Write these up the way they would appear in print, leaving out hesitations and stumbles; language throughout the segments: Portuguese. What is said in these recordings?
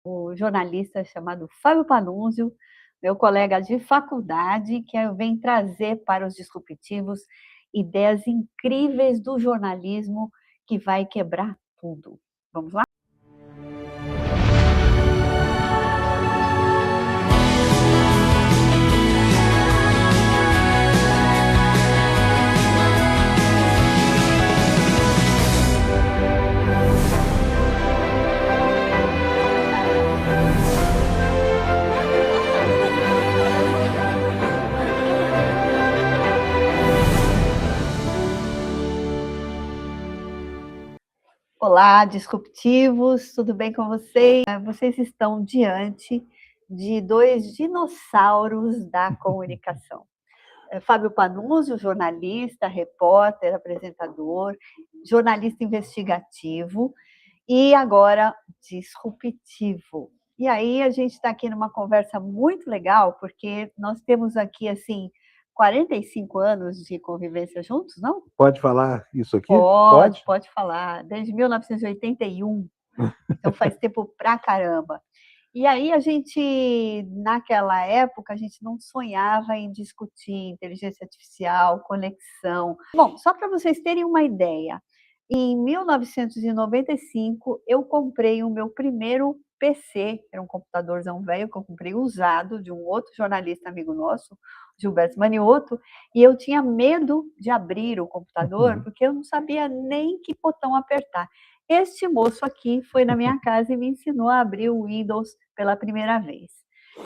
O jornalista chamado Fábio Panunzio, meu colega de faculdade, que vem trazer para os Disruptivos ideias incríveis do jornalismo que vai quebrar tudo. Vamos lá? Olá, Disruptivos, tudo bem com vocês? Vocês estão diante de dois dinossauros da comunicação. Fábio Panunzio, jornalista, repórter, apresentador, jornalista investigativo e agora disruptivo. E aí a gente está aqui numa conversa muito legal, porque nós temos aqui, assim, 45 anos de convivência juntos, não? Pode falar isso aqui? Pode falar. Desde 1981, então faz tempo pra caramba. E aí a gente, naquela época, a gente não sonhava em discutir inteligência artificial, conexão. Bom, só para vocês terem uma ideia, em 1995 eu comprei o meu primeiro PC, era um computadorzão velho que eu comprei usado de um outro jornalista amigo nosso, Gilberto Maniotto, e eu tinha medo de abrir o computador porque eu não sabia nem que botão apertar. Este moço aqui foi na minha casa e me ensinou a abrir o Windows pela primeira vez.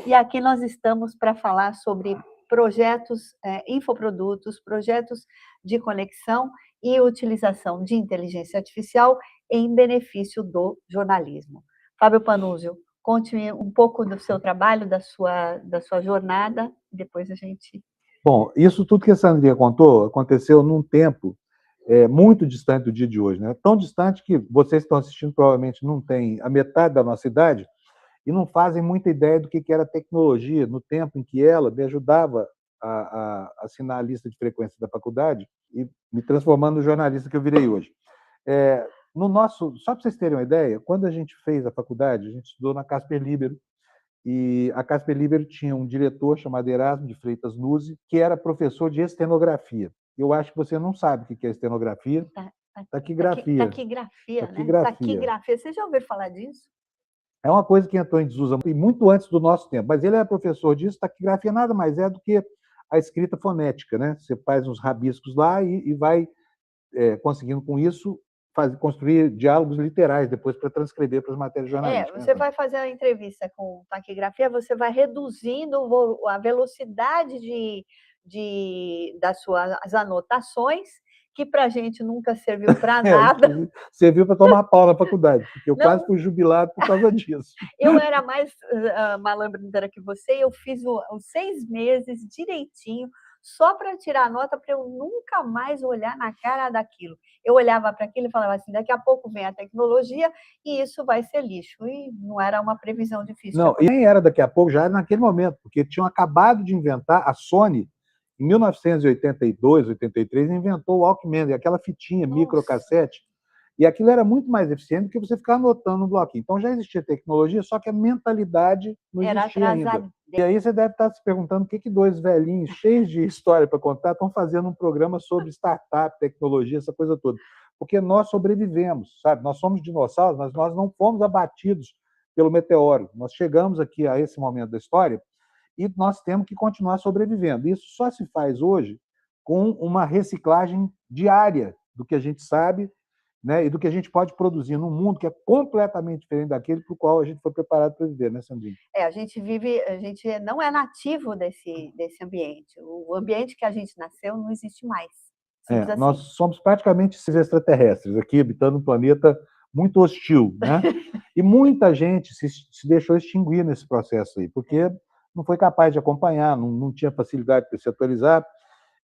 E aqui nós estamos para falar sobre projetos, infoprodutos, projetos de conexão e utilização de inteligência artificial em benefício do jornalismo. Fábio Panunzio, conte-me um pouco do seu trabalho, da sua jornada, e depois a gente... Bom, isso tudo que a Sandrinha contou aconteceu num tempo muito distante do dia de hoje, né? Tão distante que vocês que estão assistindo provavelmente não têm a metade da nossa idade e não fazem muita ideia do que era tecnologia no tempo em que ela me ajudava a assinar a lista de frequência da faculdade e me transformando no jornalista que eu virei hoje. Só para vocês terem uma ideia, quando a gente fez a faculdade, a gente estudou na Casper Libero, e a Casper Libero tinha um diretor chamado Erasmo de Freitas Nuzzi, que era professor de estenografia. Eu acho que você não sabe o que é estenografia. Taquigrafia. Taquigrafia, né? Taquigrafia. Você já ouviu falar disso? É uma coisa que entrou em desuso muito antes do nosso tempo, mas ele era professor disso. Taquigrafia nada mais é do que a escrita fonética, né? Você faz uns rabiscos lá e vai conseguindo com isso construir diálogos literais depois para transcrever para as matérias jornalísticas. Você vai fazer a entrevista com taquigrafia, você vai reduzindo a velocidade das suas anotações, que para a gente nunca serviu para nada. Serviu para tomar pau na faculdade, porque eu quase fui jubilado por causa disso. Eu era mais malandra que você, e eu fiz os 6 meses direitinho, só para tirar a nota, para eu nunca mais olhar na cara daquilo. Eu olhava para aquilo e falava assim, daqui a pouco vem a tecnologia e isso vai ser lixo. E não era uma previsão difícil. Não, e nem era daqui a pouco, já era naquele momento, porque tinham acabado de inventar, a Sony, em 1982, 83, inventou o Walkman, aquela fitinha microcassete, e aquilo era muito mais eficiente do que você ficar anotando no bloquinho. Então já existia tecnologia, só que a mentalidade não existia ainda. E aí você deve estar se perguntando por que dois velhinhos cheios de história para contar estão fazendo um programa sobre startup, tecnologia, essa coisa toda. Porque nós sobrevivemos, sabe? Nós somos dinossauros, mas nós não fomos abatidos pelo meteoro. Nós chegamos aqui a esse momento da história e nós temos que continuar sobrevivendo. Isso só se faz hoje com uma reciclagem diária do que a gente sabe, né, e do que a gente pode produzir num mundo que é completamente diferente daquele para o qual a gente foi preparado para viver, né, Sandrinha? A gente não é nativo desse ambiente. O ambiente que a gente nasceu não existe mais. Assim. Nós somos praticamente esses extraterrestres aqui, habitando um planeta muito hostil, né? E muita gente se deixou extinguir nesse processo aí, porque não foi capaz de acompanhar, não tinha facilidade para se atualizar.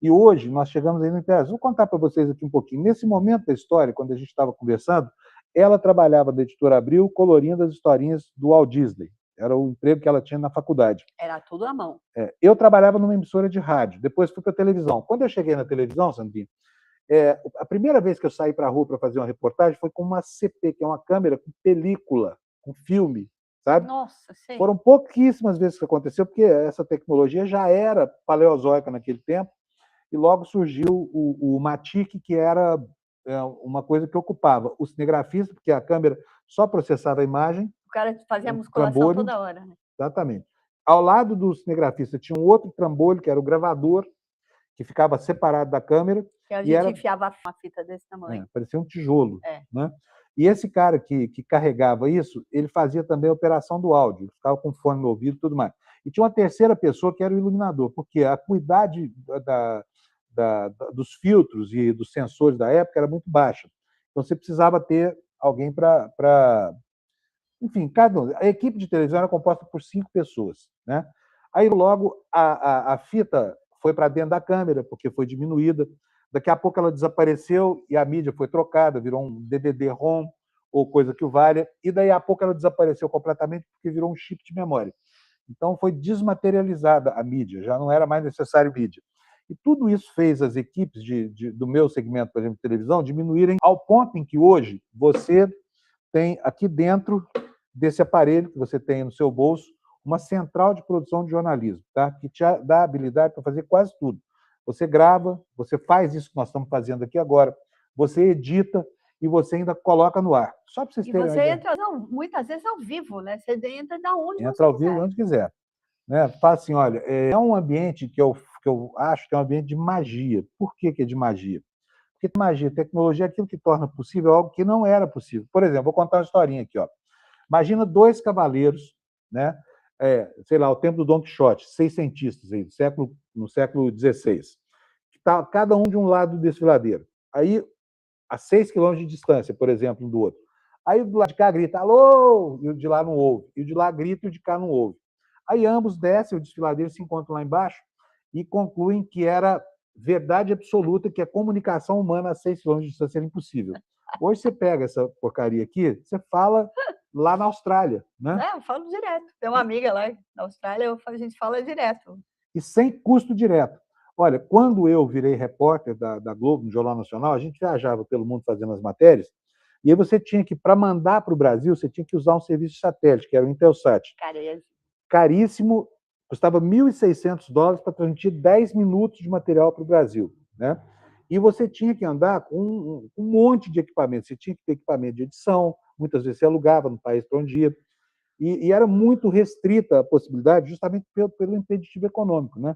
E hoje nós chegamos aí no interesse. Vou contar para vocês aqui um pouquinho. Nesse momento da história, quando a gente estava conversando, ela trabalhava na Editora Abril, colorindo as historinhas do Walt Disney. Era o emprego que ela tinha na faculdade. Era tudo à mão. Eu trabalhava numa emissora de rádio, depois fui para a televisão. Quando eu cheguei na televisão, Sandrinha, a primeira vez que eu saí para a rua para fazer uma reportagem foi com uma CP, que é uma câmera com película, com filme. sabe? Nossa, sim. Foram pouquíssimas vezes que aconteceu, porque essa tecnologia já era paleozoica naquele tempo, e logo surgiu o Matic, que era uma coisa que ocupava o cinegrafista, porque a câmera só processava a imagem. O cara fazia um musculação trambolho, toda hora, né? Exatamente. Ao lado do cinegrafista tinha um outro trambolho, que era o gravador, que ficava separado da câmera. Que a e gente era, enfiava uma fita desse tamanho. parecia um tijolo. É. Né? E esse cara que carregava isso, ele fazia também a operação do áudio, ele ficava com fone no ouvido e tudo mais. E tinha uma terceira pessoa que era o iluminador, porque a cuidade dos filtros e dos sensores da época era muito baixa. Então você precisava ter alguém para. Enfim, a equipe de televisão era composta por 5 pessoas. Né? Aí logo a fita foi para dentro da câmera, porque foi diminuída. Daqui a pouco ela desapareceu e a mídia foi trocada, virou um DVD-ROM ou coisa que o valha, e daí a pouco ela desapareceu completamente porque virou um chip de memória. Então foi desmaterializada a mídia, já não era mais necessário mídia. E tudo isso fez as equipes do meu segmento, por exemplo, de televisão, diminuírem ao ponto em que hoje você tem aqui dentro desse aparelho que você tem no seu bolso uma central de produção de jornalismo, tá? Que te dá a habilidade para fazer quase tudo. Você grava, você faz isso que nós estamos fazendo aqui agora, você edita e você ainda coloca no ar. Só para vocês terem uma ideia. E você entra, muitas vezes, ao vivo, né? Você entra da onde você Entra ao vivo onde quiser. Né? Fala assim, olha, é um ambiente que eu acho que é um ambiente de magia. Por que é de magia? Porque magia, tecnologia é aquilo que torna possível algo que não era possível. Por exemplo, vou contar uma historinha aqui. Ó. Imagina 2 cavaleiros, né? Sei lá, o tempo do Dom Quixote, 6 cientistas aí, no século XVI, que tá cada um de um lado do desfiladeiro. Aí, a 6 quilômetros de distância, por exemplo, um do outro. Aí o do lado de cá grita, alô, e o de lá não ouve. E o de lá grita e o de cá não ouve. Aí ambos descem, o desfiladeiro se encontram lá embaixo e concluem que era verdade absoluta que a comunicação humana a 6 quilômetros de distância era impossível. Hoje você pega essa porcaria aqui, você fala lá na Austrália, né? Eu falo direto. Tem uma amiga lá na Austrália, a gente fala direto. E sem custo direto. Olha, quando eu virei repórter da Globo, no Jornal Nacional, a gente viajava pelo mundo fazendo as matérias, e aí você tinha que, para mandar para o Brasil, você tinha que usar um serviço de satélite, que era o Intelsat. Caríssimo, custava $1.600 para transmitir 10 minutos de material para o Brasil. Né? E você tinha que andar com um monte de equipamento. Você tinha que ter equipamento de edição, muitas vezes você alugava no país para onde ia, e era muito restrita a possibilidade, justamente pelo impeditivo econômico. Né?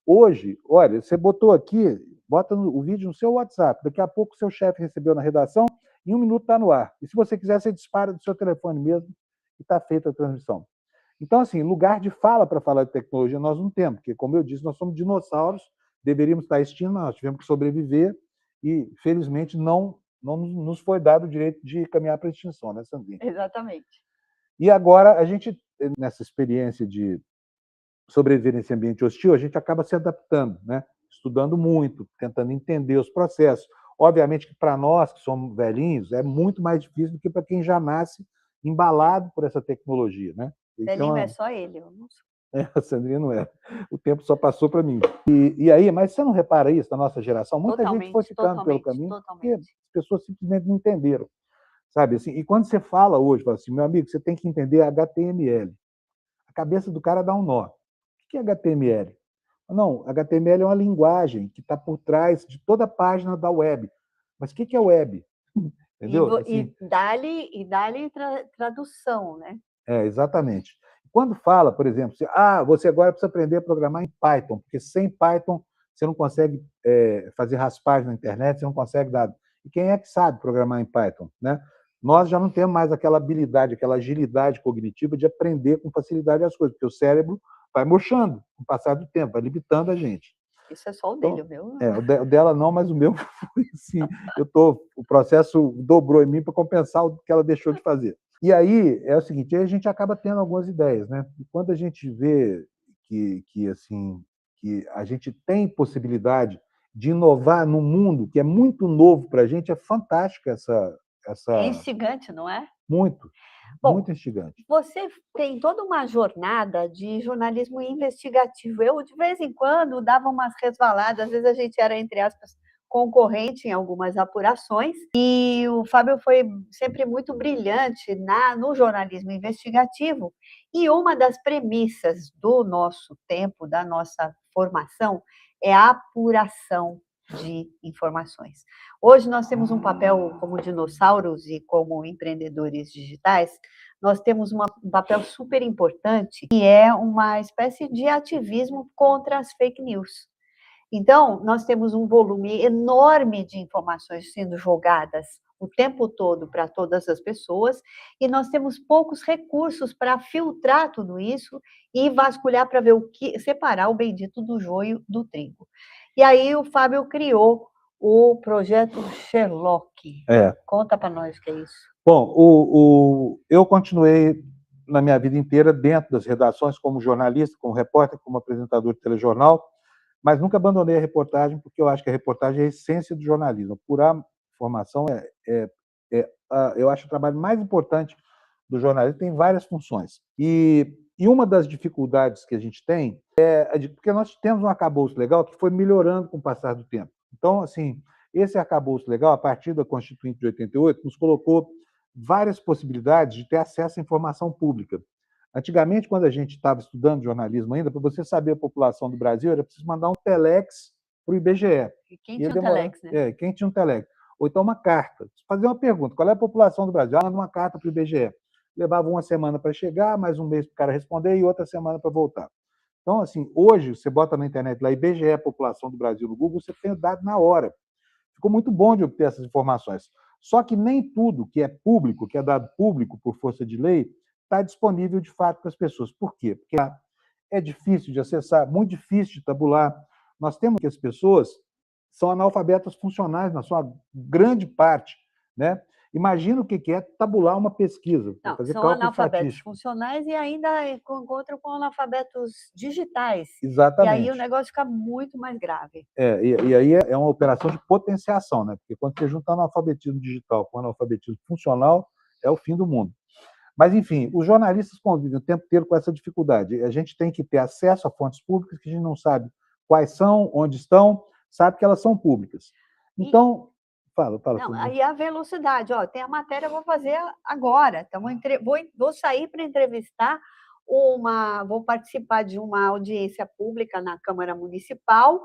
Hoje, olha, você botou aqui, bota o vídeo no seu WhatsApp, daqui a pouco o seu chefe recebeu na redação, em 1 minuto está no ar. E se você quiser, você dispara do seu telefone mesmo e está feita a transmissão. Então, assim, lugar de fala para falar de tecnologia nós não temos, porque, como eu disse, nós somos dinossauros, deveríamos estar extintos, nós tivemos que sobreviver e, felizmente, não nos foi dado o direito de caminhar para a extinção, né, Sandrinha? Exatamente. E agora, a gente, nessa experiência de sobreviver nesse ambiente hostil, a gente acaba se adaptando, né? Estudando muito, tentando entender os processos. Obviamente que para nós, que somos velhinhos, é muito mais difícil do que para quem já nasce embalado por essa tecnologia, né? Velhinho é só ele, eu não sou. A Sandrinha não é. O tempo só passou para mim. E aí, mas você não repara isso na nossa geração? Muita gente foi ficando pelo caminho porque as pessoas simplesmente não entenderam. Sabe assim? E quando você fala hoje, fala assim, meu amigo, você tem que entender HTML. A cabeça do cara dá um nó. O que é HTML? Não, HTML é uma linguagem que está por trás de toda a página da web. Mas o que é web? Entendeu? Assim, e dá-lhe tradução, né? Exatamente. Quando fala, por exemplo, você agora precisa aprender a programar em Python, porque sem Python você não consegue fazer raspagem na internet, você não consegue dar. E quem é que sabe programar em Python? Né? Nós já não temos mais aquela habilidade, aquela agilidade cognitiva de aprender com facilidade as coisas, porque o cérebro vai murchando com o passar do tempo, vai limitando a gente. Isso é só o dele, o meu. O dela não, mas o meu foi assim. O processo dobrou em mim para compensar o que ela deixou de fazer. E aí é o seguinte, aí a gente acaba tendo algumas ideias, né? E quando a gente vê que a gente tem possibilidade de inovar num mundo que é muito novo para a gente, é fantástica essa. É instigante, não é? Muito. Bom, muito instigante. Você tem toda uma jornada de jornalismo investigativo. Eu, de vez em quando, dava umas resvaladas, às vezes a gente era, entre aspas, concorrente em algumas apurações, e o Fábio foi sempre muito brilhante no jornalismo investigativo, e uma das premissas do nosso tempo, da nossa formação, é a apuração de informações. Hoje nós temos um papel como dinossauros e como empreendedores digitais, nós temos um papel super importante, que é uma espécie de ativismo contra as fake news. Então, nós temos um volume enorme de informações sendo jogadas o tempo todo para todas as pessoas, e nós temos poucos recursos para filtrar tudo isso e vasculhar para ver separar o bendito do joio do trigo. E aí o Fábio criou o projeto Sherlock. Conta para nós o que é isso. Bom, eu continuei na minha vida inteira dentro das redações como jornalista, como repórter, como apresentador de telejornal, mas nunca abandonei a reportagem, porque eu acho que a reportagem é a essência do jornalismo. Apurar informação eu acho o trabalho mais importante do jornalismo, tem várias funções. E uma das dificuldades que a gente tem porque nós temos um arcabouço legal que foi melhorando com o passar do tempo. Então, assim, esse arcabouço legal, a partir da Constituinte de 88, nos colocou várias possibilidades de ter acesso à informação pública. Antigamente, quando a gente estava estudando jornalismo ainda, para você saber a população do Brasil, era preciso mandar um telex para o IBGE. E quem tinha um telex, né? Quem tinha um telex. Ou então uma carta. Fazer uma pergunta, qual é a população do Brasil? Manda uma carta para o IBGE. Levava uma semana para chegar, mais um mês para o cara responder e outra semana para voltar. Então, assim, hoje, você bota na internet lá, IBGE, população do Brasil, no Google, você tem o dado na hora. Ficou muito bom de obter essas informações. Só que nem tudo que é público, que é dado público por força de lei, está disponível de fato para as pessoas. Por quê? Porque é difícil de acessar, muito difícil de tabular. Nós temos que as pessoas são analfabetas funcionais, na sua grande parte, né? Imagina o que é tabular uma pesquisa. Não, fazer são cálculo analfabetos estatístico. funcionais e ainda encontram com analfabetos digitais. Exatamente. E aí o negócio fica muito mais grave. E aí é uma operação de potenciação, né? Porque quando você junta analfabetismo digital com analfabetismo funcional, é o fim do mundo. Mas, enfim, os jornalistas convivem o tempo inteiro com essa dificuldade. A gente tem que ter acesso a fontes públicas que a gente não sabe quais são, onde estão, sabe que elas são públicas. Então, fala. Não, aí a velocidade, ó, tem a matéria, eu vou fazer agora. Então, vou sair para entrevistar vou participar de uma audiência pública na Câmara Municipal,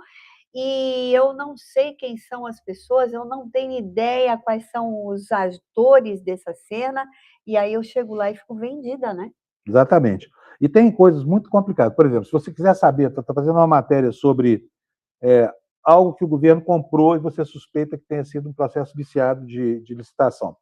e eu não sei quem são as pessoas, eu não tenho ideia quais são os atores dessa cena, e aí eu chego lá e fico vendida, né? Exatamente. E tem coisas muito complicadas. Por exemplo, se você quiser saber, está fazendo uma matéria sobre algo que o governo comprou e você suspeita que tenha sido um processo viciado de licitação.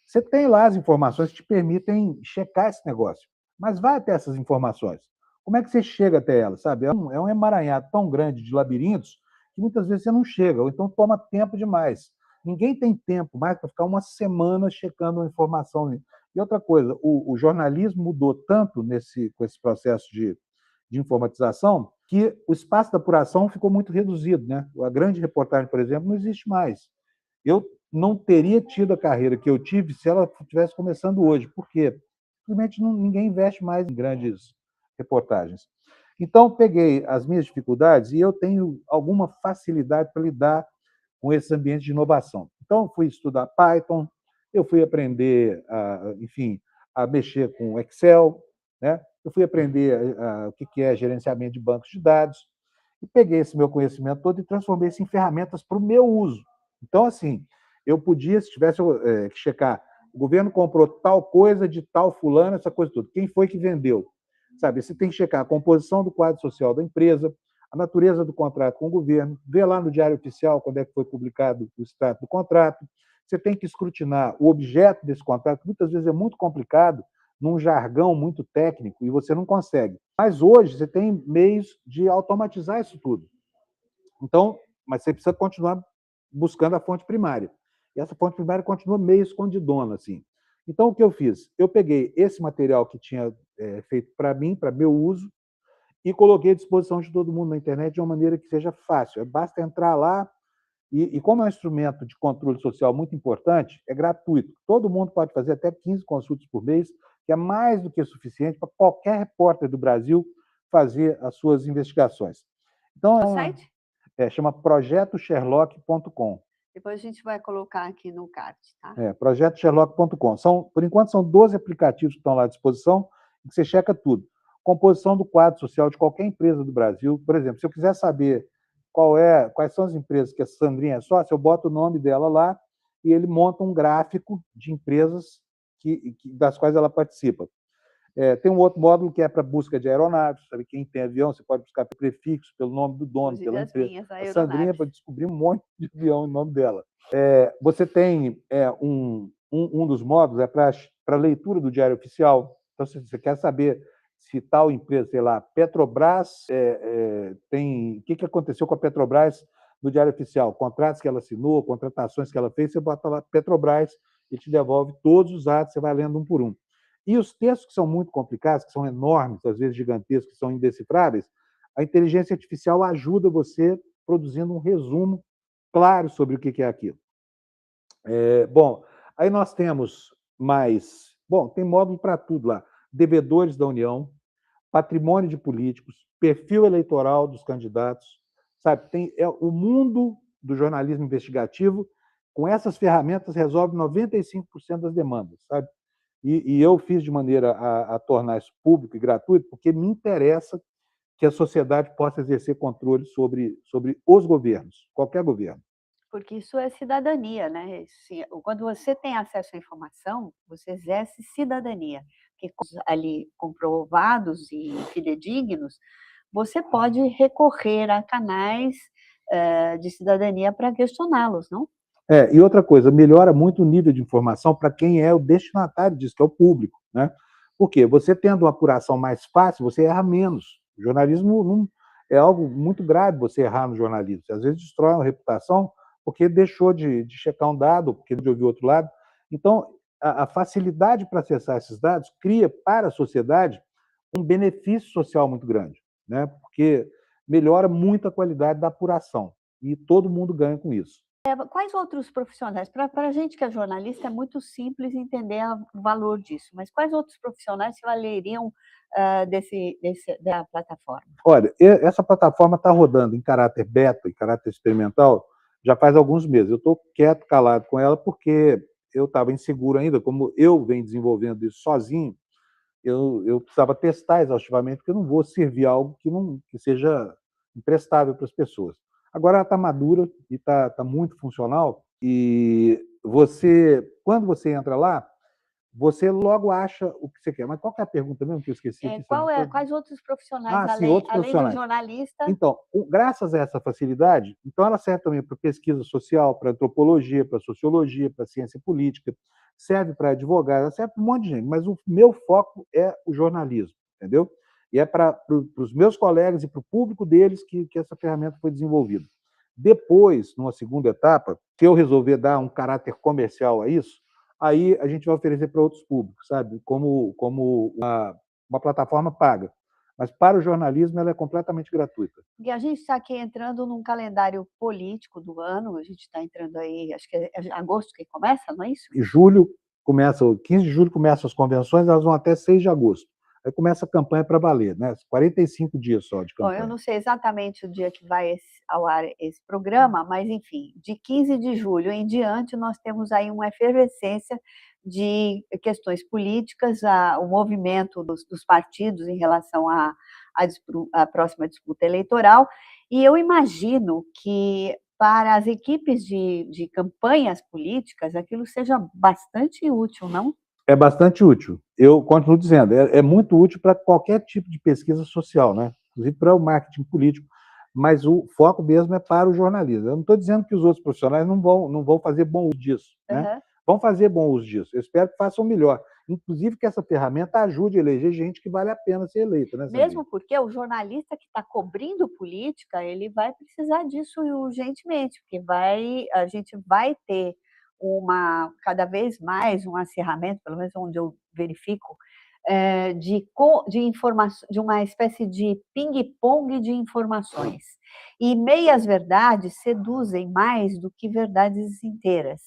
Você tem lá as informações que te permitem checar esse negócio, mas vai até essas informações. Como é que você chega até elas, sabe? É um emaranhado tão grande de labirintos que muitas vezes você não chega, ou então toma tempo demais. Ninguém tem tempo mais para ficar uma semana checando uma informação. E outra coisa, o jornalismo mudou tanto com esse processo de informatização que o espaço da apuração ficou muito reduzido, né? A grande reportagem, por exemplo, não existe mais. Eu não teria tido a carreira que eu tive se ela estivesse começando hoje. Por quê? Simplesmente ninguém investe mais em grandes reportagens. Então, peguei as minhas dificuldades e eu tenho alguma facilidade para lidar com esses ambientes de inovação. Então, fui estudar Python, eu fui aprender, enfim, a mexer com Excel, né? Eu fui aprender o que é gerenciamento de bancos de dados e peguei esse meu conhecimento todo e transformei isso em ferramentas para o meu uso. Então, assim, eu podia, se tivesse que checar, o governo comprou tal coisa de tal fulano, essa coisa toda. Quem foi que vendeu? Sabe, você tem que checar a composição do quadro social da empresa, a natureza do contrato com o governo, ver lá no Diário Oficial quando é que foi publicado o extrato do contrato. Você tem que escrutinar o objeto desse contrato, que muitas vezes é muito complicado, num jargão muito técnico, e você não consegue. Mas hoje você tem meios de automatizar isso tudo. Então, mas você precisa continuar buscando a fonte primária. E essa fonte primária continua meio escondidona, assim. Então, o que eu fiz? Eu peguei esse material que tinha feito para mim, para meu uso, e coloquei à disposição de todo mundo na internet de uma maneira que seja fácil. Basta entrar lá, e como é um instrumento de controle social muito importante, é gratuito. Todo mundo pode fazer até 15 consultas por mês, que é mais do que suficiente para qualquer repórter do Brasil fazer as suas investigações. Então, O site? Chama projetosherlock.com. Depois a gente vai colocar aqui no card, tá? Projetosherlock.com. Por enquanto, são 12 aplicativos que estão lá à disposição, que você checa tudo. Composição do quadro social de qualquer empresa do Brasil. Por exemplo, se eu quiser saber quais são as empresas que a Sandrinha é sócia, eu boto o nome dela lá e ele monta um gráfico de empresas das quais ela participa. Tem um outro módulo que é para busca de aeronaves, sabe? Quem tem avião, você pode buscar prefixo, pelo nome do dono, pela empresa. A Sandrinha para descobrir um monte de avião em nome dela. Você tem um dos módulos para leitura do Diário Oficial. Então, se você quer saber se tal empresa, sei lá, Petrobras, o que aconteceu com a Petrobras no Diário Oficial, contratos que ela assinou, contratações que ela fez, você bota lá Petrobras e te devolve todos os atos, você vai lendo um por um. E os textos que são muito complicados, que são enormes, às vezes gigantescos, que são indecifráveis, a inteligência artificial ajuda você produzindo um resumo claro sobre o que é aquilo. Bom, aí nós temos mais... Bom, tem módulo para tudo lá. Devedores da União, patrimônio de políticos, perfil eleitoral dos candidatos, sabe? O mundo do jornalismo investigativo, com essas ferramentas, resolve 95% das demandas, sabe? E eu fiz de maneira a tornar isso público e gratuito, porque me interessa que a sociedade possa exercer controle sobre os governos, qualquer governo. Porque isso é cidadania, né? Quando você tem acesso à informação, você exerce cidadania, porque ali comprovados e fidedignos, você pode recorrer a canais de cidadania para questioná-los, não? E outra coisa, melhora muito o nível de informação para quem é o destinatário disso, que é o público, né? Por quê? Você tendo uma apuração mais fácil, você erra menos. O jornalismo não, é algo muito grave você errar no jornalismo. Você, às vezes destrói uma reputação porque deixou de checar um dado, porque de ouvir outro lado. Então, a facilidade para acessar esses dados cria para a sociedade um benefício social muito grande, né? Porque melhora muito a qualidade da apuração e todo mundo ganha com isso. Quais outros profissionais? Para a gente que é jornalista, é muito simples entender o valor disso, mas quais outros profissionais se valeriam da plataforma? Olha, essa plataforma está rodando em caráter beta, em caráter experimental, já faz alguns meses. Eu estou quieto, calado com ela, porque eu estava inseguro ainda, como eu venho desenvolvendo isso sozinho, eu precisava testar exaustivamente, porque eu não vou servir algo que seja imprestável para as pessoas. Agora ela está madura e está muito funcional, e quando você entra lá, você logo acha o que você quer. Mas qual que é a pergunta mesmo que eu esqueci? Quais outros profissionais, sim, outros além profissionais. do jornalista? Então, graças a essa facilidade, então ela serve também para pesquisa social, para antropologia, para sociologia, para ciência política, serve para advogado, serve para um monte de gente, mas o meu foco é o jornalismo, entendeu? E é para os meus colegas e para o público deles que essa ferramenta foi desenvolvida. Depois, numa segunda etapa, se eu resolver dar um caráter comercial a isso, aí a gente vai oferecer para outros públicos, sabe? Como uma plataforma paga. Mas para o jornalismo ela é completamente gratuita. E a gente está aqui entrando num calendário político do ano, a gente está entrando aí, acho que é agosto que começa, não é isso? Em julho começa, 15 de julho começam as convenções, elas vão até 6 de agosto. Aí começa a campanha para valer, né? 45 dias só de campanha. Bom, eu não sei exatamente o dia que vai ao ar esse programa, mas, enfim, de 15 de julho em diante, nós temos aí uma efervescência de questões políticas, o movimento dos partidos em relação à próxima disputa eleitoral, e eu imagino que para as equipes de campanhas políticas aquilo seja bastante útil, não? É bastante útil. Eu continuo dizendo, é muito útil para qualquer tipo de pesquisa social, né? Inclusive para o marketing político, mas o foco mesmo é para o jornalismo. Eu não estou dizendo que os outros profissionais não vão fazer bom uso disso, né? Uhum. Vão fazer bom uso disso. Eu espero que façam melhor. Inclusive que essa ferramenta ajude a eleger gente que vale a pena ser eleita, né, Sandrinha? Mesmo porque o jornalista que está cobrindo política, ele vai precisar disso urgentemente, porque a gente vai ter cada vez mais um acirramento, pelo menos onde eu verifico, de informação, de uma espécie de ping-pong de informações. E meias-verdades seduzem mais do que verdades inteiras.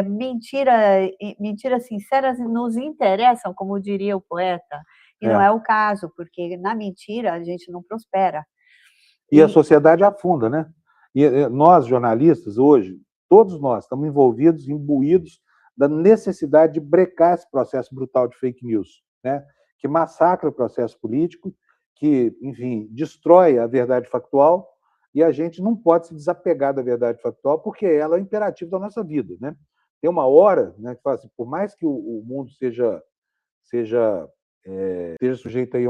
Mentiras sinceras nos interessam, como diria o poeta, e não é o caso, porque na mentira a gente não prospera. E a sociedade afunda, né? E nós, jornalistas, hoje, todos nós estamos envolvidos, imbuídos da necessidade de brecar esse processo brutal de fake news, né? Que massacra o processo político, que, enfim, destrói a verdade factual, e a gente não pode se desapegar da verdade factual, porque ela é o imperativo da nossa vida, né? Tem uma hora, né, que fala assim, por mais que o mundo seja sujeito aí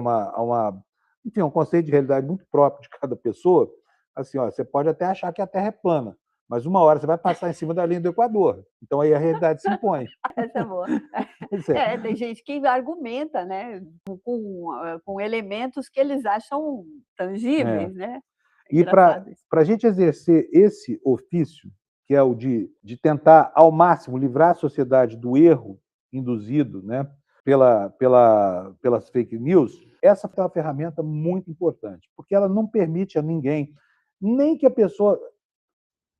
enfim, um conceito de realidade muito próprio de cada pessoa, assim, ó, você pode até achar que a Terra é plana, mas uma hora você vai passar em cima da linha do Equador. Então aí a realidade se impõe. Essa é boa. Tem gente que argumenta, né, com elementos que eles acham tangíveis, né? E para a gente exercer esse ofício, que é o de tentar, ao máximo, livrar a sociedade do erro induzido, né, pelas fake news, essa é uma ferramenta muito importante, porque ela não permite a ninguém, nem que a pessoa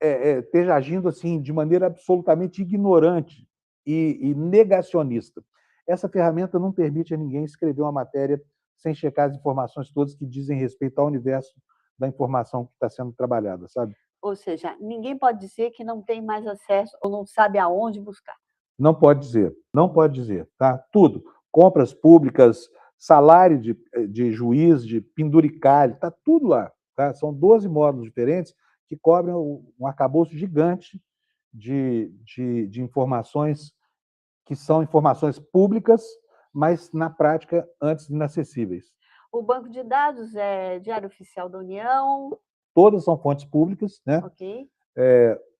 esteja agindo assim de maneira absolutamente ignorante e negacionista. Essa ferramenta não permite a ninguém escrever uma matéria sem checar as informações todas que dizem respeito ao universo da informação que está sendo trabalhada, sabe? Ou seja, ninguém pode dizer que não tem mais acesso ou não sabe aonde buscar. Não pode dizer, não pode dizer, tá? Tudo. Compras públicas, salário de juiz, de penduricalho, está tudo lá. Tá? São 12 módulos diferentes que cobrem um arcabouço gigante de informações que são informações públicas, mas, na prática, antes inacessíveis. O banco de dados é Diário Oficial da União? Todas são fontes públicas, né? Ok.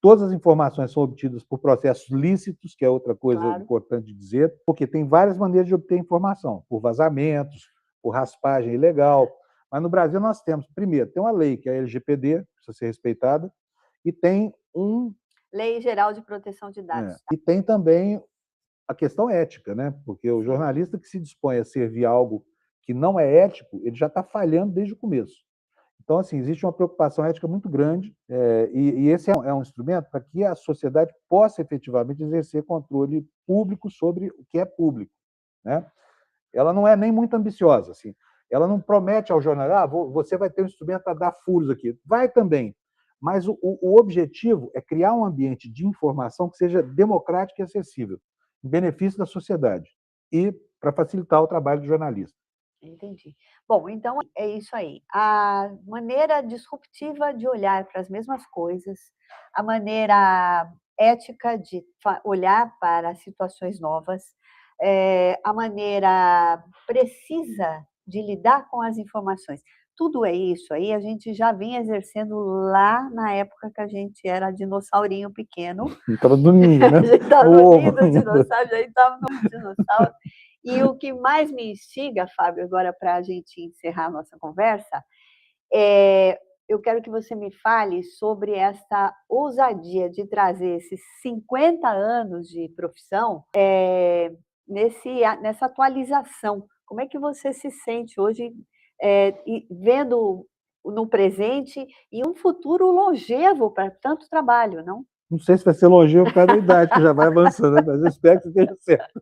Todas as informações são obtidas por processos lícitos, que é outra coisa importante de dizer, porque tem várias maneiras de obter informação, por vazamentos, por raspagem ilegal. Mas no Brasil nós temos, primeiro, tem uma lei, que é a LGPD, precisa ser respeitada, e tem Lei Geral de Proteção de Dados. E tem também a questão ética, né? Porque o jornalista que se dispõe a servir algo que não é ético, ele já está falhando desde o começo. Então, assim, existe uma preocupação ética muito grande, e esse é um instrumento para que a sociedade possa efetivamente exercer controle público sobre o que é público, né? Ela não é nem muito ambiciosa, assim. Ela não promete ao jornalista, você vai ter um instrumento para dar furos aqui. Vai também, mas o objetivo é criar um ambiente de informação que seja democrático e acessível, em benefício da sociedade e para facilitar o trabalho do jornalista. Entendi. Bom, então é isso aí. A maneira disruptiva de olhar para as mesmas coisas, a maneira ética de olhar para situações novas, a maneira precisa de lidar com as informações. Tudo é isso aí, a gente já vinha exercendo lá na época que a gente era dinossaurinho pequeno. Estava dormindo, né? A gente estava dormindo, dinossauro, a gente estava no dinossauro. E o que mais me instiga, Fábio, agora para a gente encerrar a nossa conversa, eu quero que você me fale sobre essa ousadia de trazer esses 50 anos de profissão nessa atualização. Como é que você se sente hoje vendo no presente e um futuro longevo para tanto trabalho, não? Não sei se vai ser longevo por causa da idade, que já vai avançando, mas eu espero que esteja certo.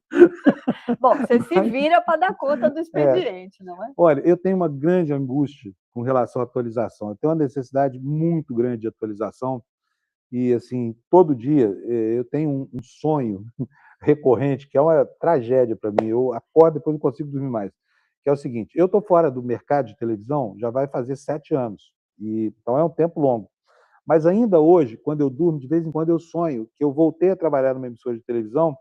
Bom, você se vira para dar conta do expediente, não é? Olha, eu tenho uma grande angústia com relação à atualização. Eu tenho uma necessidade muito grande de atualização e, assim, todo dia eu tenho um sonho recorrente, que é uma tragédia para mim. Eu acordo e depois não consigo dormir mais. Que é o seguinte, eu estou fora do mercado de televisão já vai fazer 7 anos, então é um tempo longo. Mas ainda hoje, quando eu durmo, de vez em quando eu sonho que eu voltei a trabalhar numa emissora de televisão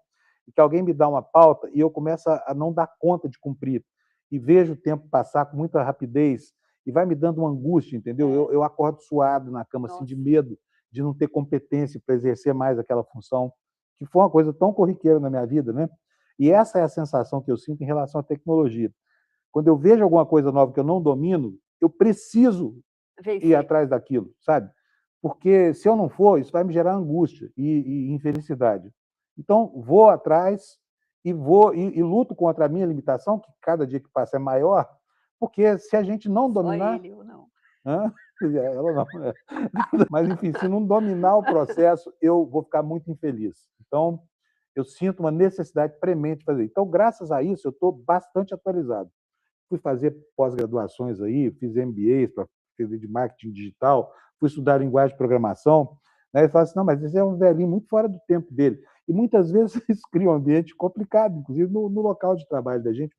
e que alguém me dá uma pauta e eu começo a não dar conta de cumprir. E vejo o tempo passar com muita rapidez e vai me dando uma angústia, entendeu? Eu acordo suado na cama, assim, de medo de não ter competência para exercer mais aquela função, que foi uma coisa tão corriqueira na minha vida, né? E essa é a sensação que eu sinto em relação à tecnologia. Quando eu vejo alguma coisa nova que eu não domino, eu preciso ir atrás daquilo, sabe? Porque se eu não for, isso vai me gerar angústia e infelicidade. Então, vou atrás e luto contra a minha limitação, que cada dia que passa é maior, porque se a gente não dominar... Só ele ou não? Ela não. Mas, enfim, se não dominar o processo, eu vou ficar muito infeliz. Então, eu sinto uma necessidade premente de fazer. Então, graças a isso, eu estou bastante atualizado. Fui fazer pós-graduações aí, fiz MBAs para de marketing digital, fui estudar linguagem de programação, né? E fala assim, não, mas esse é um velhinho muito fora do tempo dele. E muitas vezes isso cria um ambiente complicado, inclusive no local de trabalho da gente,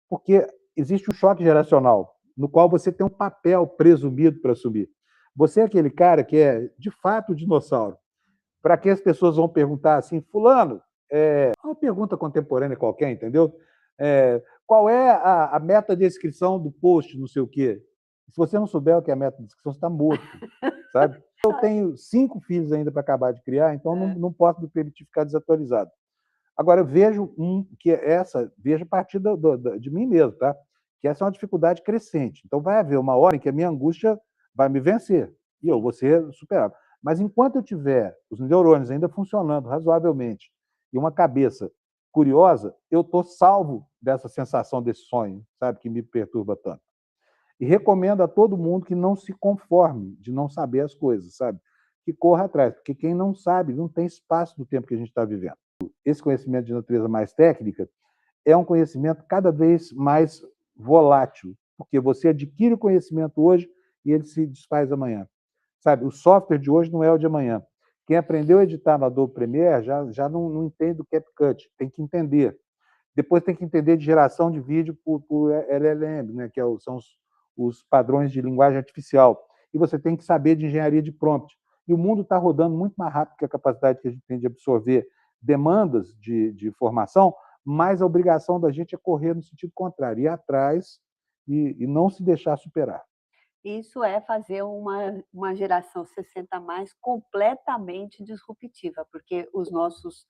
porque existe um choque geracional, no qual você tem um papel presumido para assumir. Você é aquele cara que é, de fato, o dinossauro. Para que as pessoas vão perguntar assim, fulano, uma pergunta contemporânea qualquer, entendeu? Qual é a meta de inscrição do post, não sei o quê? Se você não souber o que é a meta de inscrição, você está morto, sabe? Eu tenho 5 filhos ainda para acabar de criar, então não posso me permitir ficar desatualizado. Agora, eu vejo vejo a partir de mim mesmo, tá? Que essa é uma dificuldade crescente. Então, vai haver uma hora em que a minha angústia vai me vencer e eu vou ser superado. Mas enquanto eu tiver os neurônios ainda funcionando razoavelmente e uma cabeça curiosa, eu estou salvo dessa sensação, desse sonho, sabe, que me perturba tanto. E recomendo a todo mundo que não se conforme de não saber as coisas, sabe? Que corra atrás, porque quem não sabe não tem espaço no tempo que a gente está vivendo. Esse conhecimento de natureza mais técnica é um conhecimento cada vez mais volátil, porque você adquire o conhecimento hoje e ele se desfaz amanhã. Sabe, o software de hoje não é o de amanhã. Quem aprendeu a editar no Adobe Premiere já não entende o CapCut, tem que entender. Depois tem que entender de geração de vídeo por LLM, né, são os padrões de linguagem artificial. E você tem que saber de engenharia de prompt. E o mundo está rodando muito mais rápido que a capacidade que a gente tem de absorver demandas de formação, mas a obrigação da gente é correr no sentido contrário, ir atrás e não se deixar superar. Isso é fazer uma geração 60 mais completamente disruptiva, porque os nossos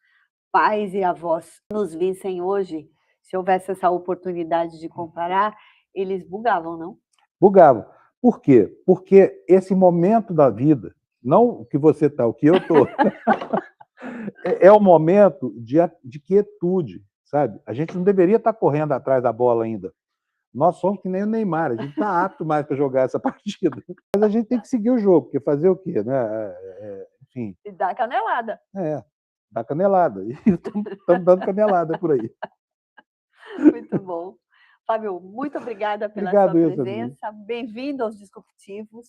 pais e avós nos vissem hoje, se houvesse essa oportunidade de comparar, eles bugavam, não? Bugavam. Por quê? Porque esse momento da vida, não o que você está, o que eu estou, é o momento de quietude, sabe? A gente não deveria estar correndo atrás da bola ainda. Nós somos que nem o Neymar, a gente está apto mais para jogar essa partida. Mas a gente tem que seguir o jogo, porque fazer o quê? Né? Enfim. E dá canelada. Dá canelada. E estamos dando canelada por aí. Muito bom. Fábio, muito obrigada pela sua presença. Bem-vindo aos Disruptivos.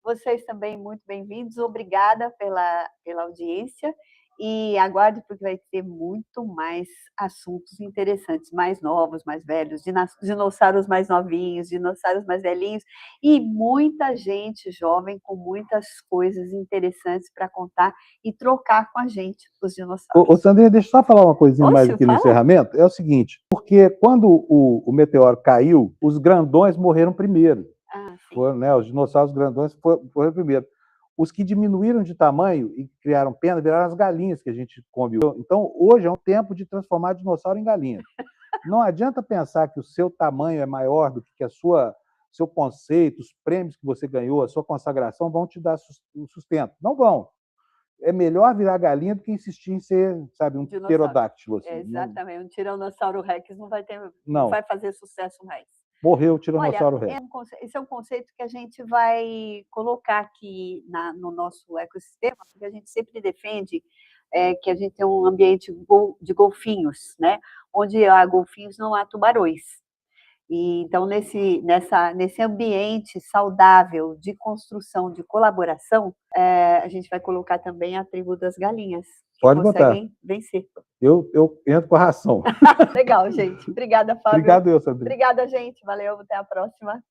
Vocês também muito bem-vindos. Obrigada pela audiência. E aguarde, porque vai ter muito mais assuntos interessantes, mais novos, mais velhos, dinossauros mais novinhos, dinossauros mais velhinhos, e muita gente jovem com muitas coisas interessantes para contar e trocar com a gente, os dinossauros. Ô, Sandrinha, deixa eu só falar uma coisinha mais aqui no encerramento. É o seguinte, porque quando o meteoro caiu, os grandões morreram primeiro. Foram, né, os dinossauros grandões foram primeiro. Os que diminuíram de tamanho e criaram pena viraram as galinhas que a gente come. Então, hoje é um tempo de transformar dinossauro em galinha. Não adianta pensar que o seu tamanho é maior do que seu conceito, os prêmios que você ganhou, a sua consagração vão te dar sustento. Não vão. É melhor virar galinha do que insistir em ser, sabe, um pterodáctilo. Assim. Exatamente. Um tiranossauro rex não vai fazer sucesso mais. Morreu o Tiranossauro Rex. Esse é um conceito que a gente vai colocar aqui no nosso ecossistema, porque a gente sempre defende que a gente tem um ambiente de golfinhos, né? Onde há golfinhos não há tubarões. E, então, nesse ambiente saudável de construção, de colaboração, a gente vai colocar também a tribo das galinhas, que Pode conseguem botar. vencer. Eu entro com a ração. Legal, gente. Obrigada, Fábio. Obrigado, Sandrinha. Obrigada, gente. Valeu, até a próxima.